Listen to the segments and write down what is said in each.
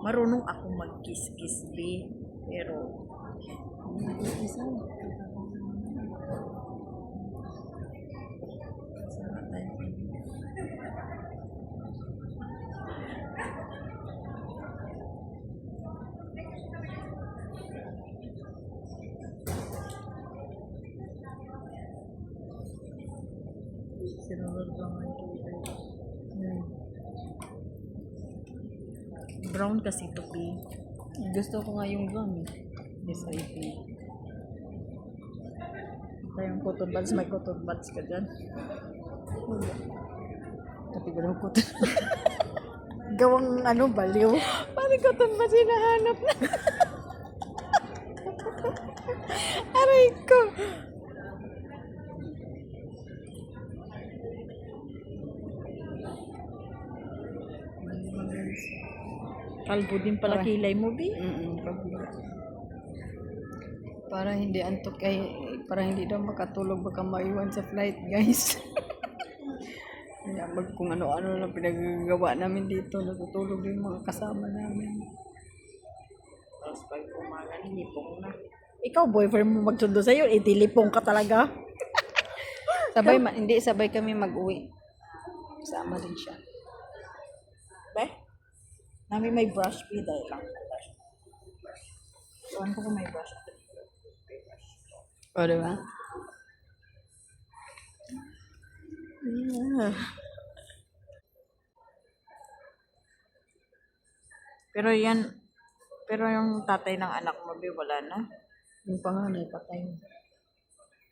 Marunong ako mag-kiss-kiss, be. Pero, brown kasi ito, be. Gusto ko nga yung brown. SIP. Tayong cotton buds, may cotton buds ka dyan. Tapi gano'n ko to. Gawang ano, baliw. Parang cotton buds hinahanap na. Aray ko. Kalbo din pala kilay mo, be. Para hindi antok para hindi daw makatulog baka maiwan sa flight, guys. Kaya kung ano-ano lang pinagagawa namin dito, natutulog din mga kasama namin. Tapos pag umaga, lipong na. Ikaw, boyfriend mo magsundo sa'yo, itilipong ka talaga. Hindi sabay kami mag-uwi. Sama din siya. Be? Namin may brush, be, dahil lang. Ewan ko kung may brush. O, diba? Yeah. Pero yung tatay ng anak mo, be, wala na. Yung panganay, patay.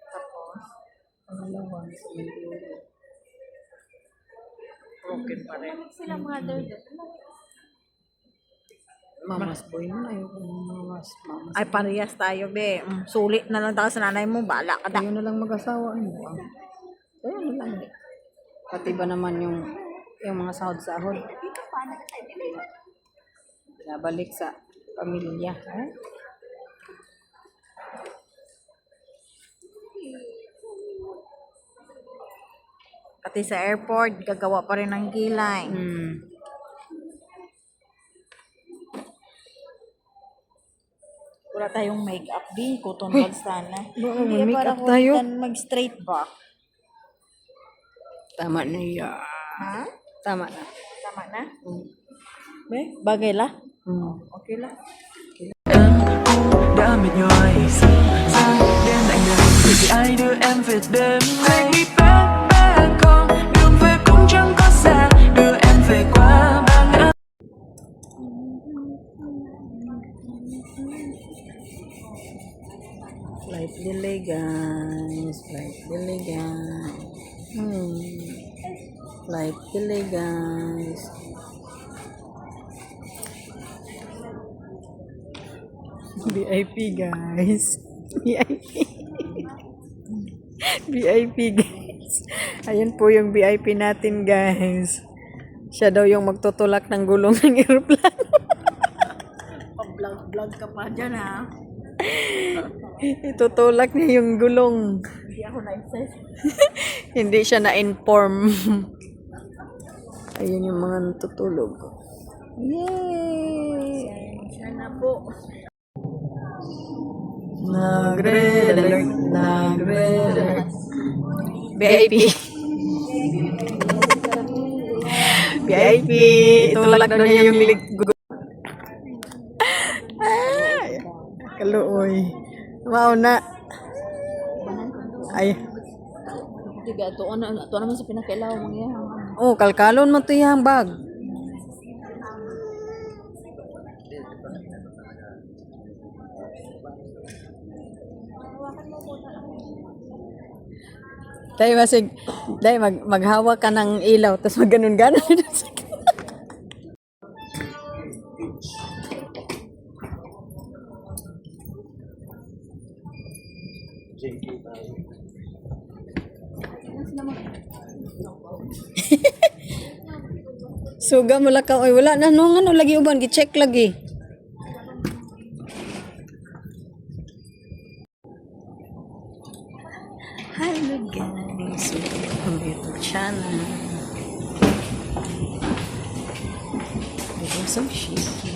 Tapos, Pangalawa, sa Mindoro. broken pa rin. Sila mother doon. Mamas boy na. Ayoko mamas. Ay, parehas tayo, be. Sulit na lang tayo sa nanay mo, bala ka na. Tayo na lang mag-asawa. Tayo na lang. Pati ba naman yung mga sahod-sahod? Binabalik sa pamilya. Eh? Pati sa airport, gagawa pa rin ng kilay. Wala tayong make-up, be. Cotton buds sana. Hindi, mag-makeup para tayo. mag-straight ba? Tama na yan. Ha? Tama na. Tama na? Be, bagay la? Okay la. đã mệt nhoài sáng đêm lạnh lẽo vì ai đưa em về đêm nay đi bé bé con đường về cũng chẳng có xa đưa em về qua ba ngã. Flight delay, guys. Flight delay, guys. Flight delay, guys. VIP, guys. VIP. VIP, guys. Ayan po yung VIP natin, guys. Siya daw yung magtutulak ng gulong ng aeroplano. Pag-vlog ka pa dyan, ha? Itutulak niya yung gulong. Hindi ako na-excited. Hindi siya na-inform. Ayun yung mga natutulog. Yay! Sana po. Nag-red alert. Nag-red alert. VIP. VIP. Itulak daw niya yung gulong. Ay, kaluoy. Mauna. Ay. Tiga, ito naman sa pinakailaw mga yan. Oh, kalkalon mo to yung bag. Dahil masig, dahil maghawak ka ng ilaw, tapos magganon-ganon. Suga mo lakaw. Ay, wala na. No, ano, lagi uban. Gi-check lagi. Hello guys. Welcome to YouTube channel. This is so shaky.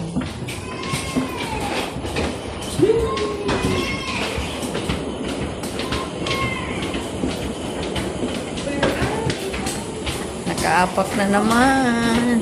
Nag-aapak na naman.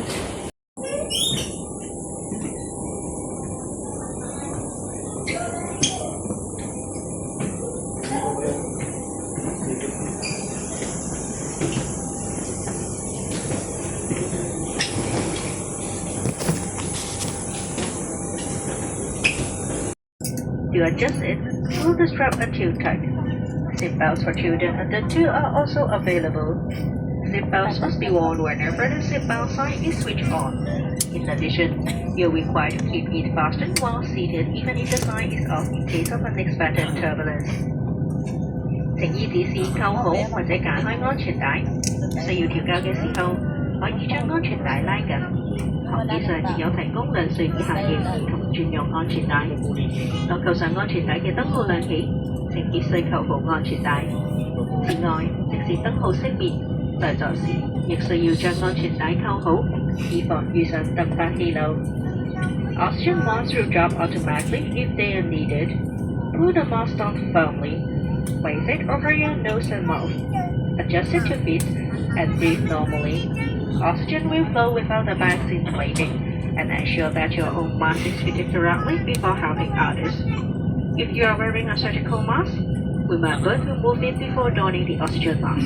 To adjust it, pull the strap until tight. Seat belts for children under 2 are also available. Seat belts must be worn whenever the seat belt sign is switched on. In addition, you're required to keep it fastened while seated even if the sign is off in case of unexpected turbulence. 請依指示扣好或者解開安全帶。需要調校嘅時候，可以將安全帶拉緊。行業上亦有提供2歲以下嘅兒童專用安全帶。當扣上安全帶嘅燈號亮起，請必須扣好安全帶。此外，即使燈號熄滅，在座時亦需要將安全帶扣好，以防遇上突發氣流。Oxygen masks will drop automatically if they are needed. Pull the mask on firmly. Place it over your nose and mouth. Adjust it to fit and breathe normally. Oxygen will flow without the mask inflating, and ensure that your own mask is fitted correctly before helping others. If you are wearing a surgical mask, remember to remove it before donning the oxygen mask.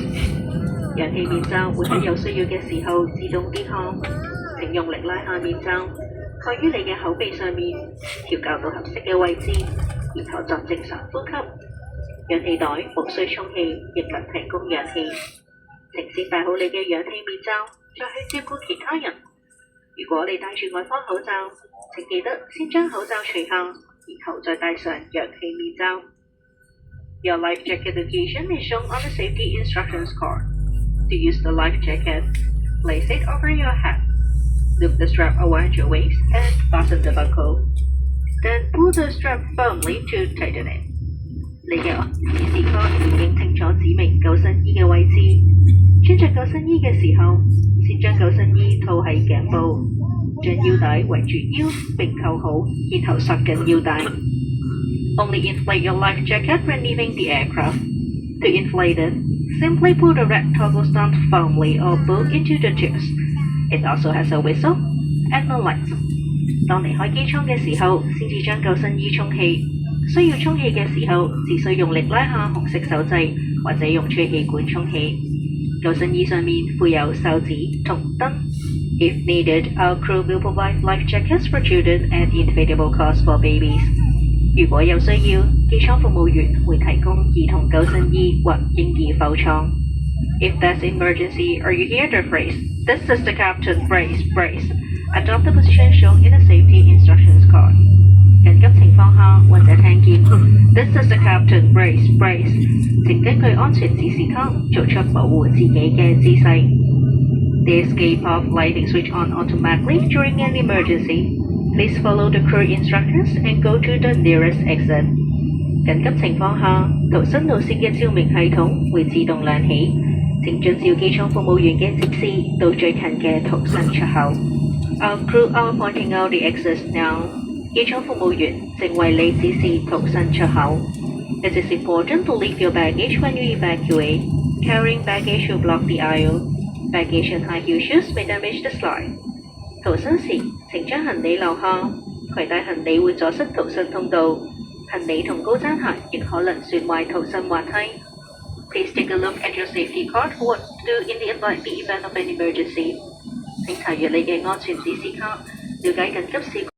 氧氣面罩會喺有需要嘅時候自動跌下，請用力拉下面罩，蓋於你嘅口鼻上面，調校到合適嘅位置，然後作正常呼吸。氧氣袋無需充氣，亦能提供氧氣。請先戴好你嘅氧氣面罩，再去照顧其他人。如果你戴住外科口罩，請記得先將口罩除下，然後再戴上氧氣面罩。Your life jacket location is shown on the safety instructions card. To use the life jacket, place it over your head. Loop the strap around your waist and fasten the buckle. Then pull the strap firmly to tighten it. 你嘅指示卡已經清楚指明救生衣嘅位置。穿着救生衣嘅時候，先將救生衣套喺頸部，將腰帶圍住腰並扣好，然後索緊腰帶。Only inflate your life jacket when leaving the aircraft. To inflate it, simply pull the red toggle stand firmly or pull into the tubes. It also has a whistle and a light. 當離開機艙嘅時候，先至將救生衣充氣。需要充氣嘅時候，只需用力拉下紅色手掣，或者用吹氣管充氣。救生衣上面附有哨子同燈。If needed, our crew will provide life jackets for children and inflatable cots for babies. 如果有需要，機艙服務員會提供兒童救生衣或嬰兒浮床。If there's emergency or you hear the phrase, "This is the captain, brace, brace," adopt the position shown in the safety instructions card. 緊急情況下，或者聽見 "This is the captain, brace, brace"， 請根據安全指示卡做出保護自己嘅姿勢。The escape pod lighting switch on automatically during an emergency. Please follow the crew instructions and go to the nearest exit. 緊急情況下，逃生路線嘅照明系統會自動亮起，請遵照機艙服務員嘅指示到最近嘅逃生出口。Our crew are pointing out the exits now. 機艙服務員正為你指示逃生出口。It is important to leave your baggage when you evacuate. Carrying baggage will block the aisle. Baggage and high heel shoes may damage the slide. 逃生時，請將行李留下，攜帶行李會阻塞逃生通道。行李同高踭鞋亦可能損壞逃生滑梯。Please take a look at your safety card for what to do in the event of an emergency. 請查閱你嘅安全指示卡，了解緊急事故。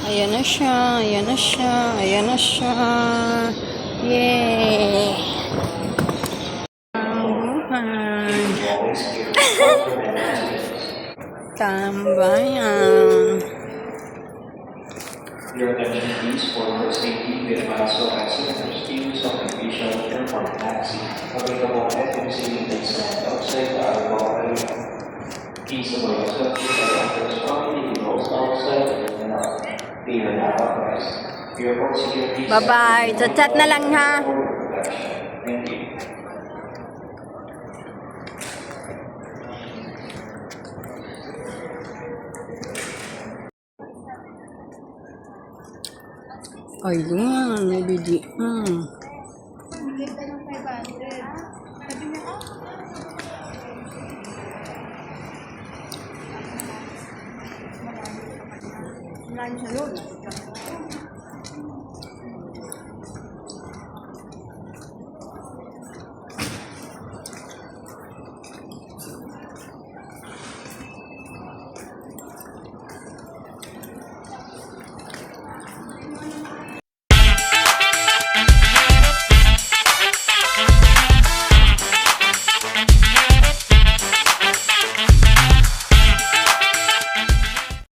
Ayan na siya, ayan na siya, ayan na siya. Yay! Buhay! Tambayan! Your attention please for road safety. We advise all passengers to use of official airport taxi available at the facility stand outside the arrival area. Please avoid yourself with the others from the roads outside and out. They are not authorized. Airport security. Bye-bye! Chat-chat na lang ha! Thank you. Ayun, may bidi. Lunch na yun.